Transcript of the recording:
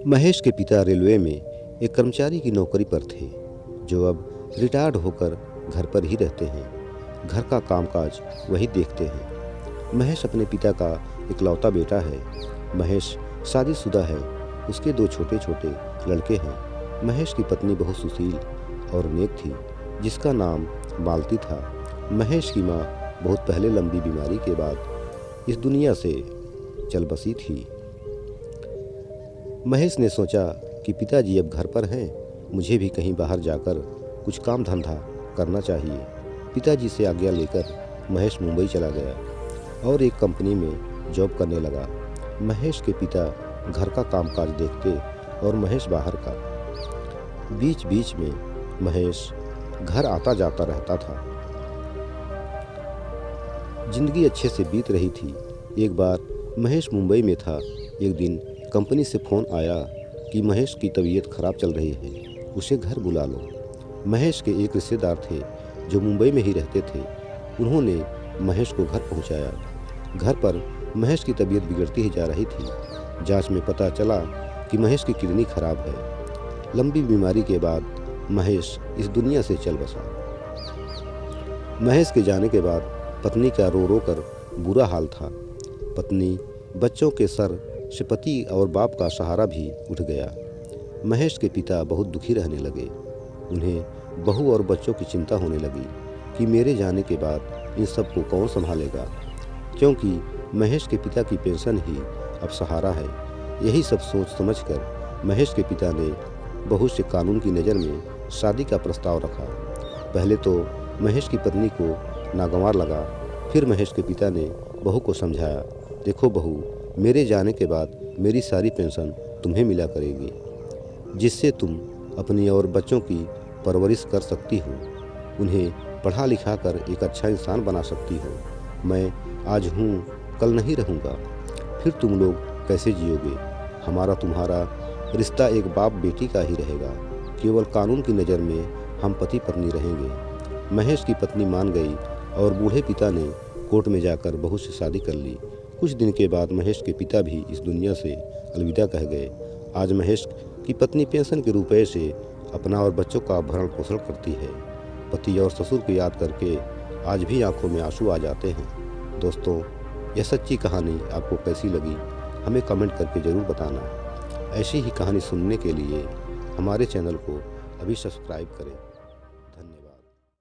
महेश के पिता रेलवे में एक कर्मचारी की नौकरी पर थे, जो अब रिटायर्ड होकर घर पर ही रहते हैं। घर का कामकाज वही देखते हैं। महेश अपने पिता का इकलौता बेटा है। महेश शादीशुदा है। उसके दो छोटे छोटे लड़के हैं। महेश की पत्नी बहुत सुशील और नेक थी, जिसका नाम मालती था। महेश की माँ बहुत पहले लंबी बीमारी के बाद इस दुनिया से चल बसी थी। महेश ने सोचा कि पिताजी अब घर पर हैं, मुझे भी कहीं बाहर जाकर कुछ काम धंधा करना चाहिए। पिताजी से आज्ञा लेकर महेश मुंबई चला गया और एक कंपनी में जॉब करने लगा। महेश के पिता घर का कामकाज देखते और महेश बाहर का। बीच बीच में महेश घर आता जाता रहता था। जिंदगी अच्छे से बीत रही थी। एक बार महेश मुंबई में था। एक दिन कंपनी से फ़ोन आया कि महेश की तबीयत खराब चल रही है, उसे घर बुला लो। महेश के एक रिश्तेदार थे जो मुंबई में ही रहते थे। उन्होंने महेश को घर पहुंचाया। घर पर महेश की तबीयत बिगड़ती ही जा रही थी। जांच में पता चला कि महेश की किडनी खराब है। लंबी बीमारी के बाद महेश इस दुनिया से चल बसा। महेश के जाने के बाद पत्नी का रो रो कर बुरा हाल था। पत्नी, बच्चों के सर से पति और बाप का सहारा भी उठ गया। महेश के पिता बहुत दुखी रहने लगे। उन्हें बहू और बच्चों की चिंता होने लगी कि मेरे जाने के बाद इन सबको कौन संभालेगा, क्योंकि महेश के पिता की पेंशन ही अब सहारा है। यही सब सोच समझकर महेश के पिता ने बहू से कानून की नज़र में शादी का प्रस्ताव रखा। पहले तो महेश की पत्नी को नागवार लगा। फिर महेश के पिता ने बहू को समझाया, देखो बहू, मेरे जाने के बाद मेरी सारी पेंशन तुम्हें मिला करेगी, जिससे तुम अपनी और बच्चों की परवरिश कर सकती हो, उन्हें पढ़ा लिखा कर एक अच्छा इंसान बना सकती हो। मैं आज हूँ, कल नहीं रहूँगा, फिर तुम लोग कैसे जियोगे? हमारा तुम्हारा रिश्ता एक बाप बेटी का ही रहेगा। केवल कानून की नज़र में हम पति पत्नी रहेंगे। महेश की पत्नी मान गई और बूढ़े पिता ने कोर्ट में जाकर बहू से शादी कर ली। कुछ दिन के बाद महेश के पिता भी इस दुनिया से अलविदा कह गए। आज महेश की पत्नी पेंशन के रुपए से अपना और बच्चों का भरण पोषण करती है। पति और ससुर को याद करके आज भी आंखों में आंसू आ जाते हैं। दोस्तों, यह सच्ची कहानी आपको कैसी लगी, हमें कमेंट करके ज़रूर बताना। ऐसी ही कहानी सुनने के लिए हमारे चैनल को अभी सब्सक्राइब करें।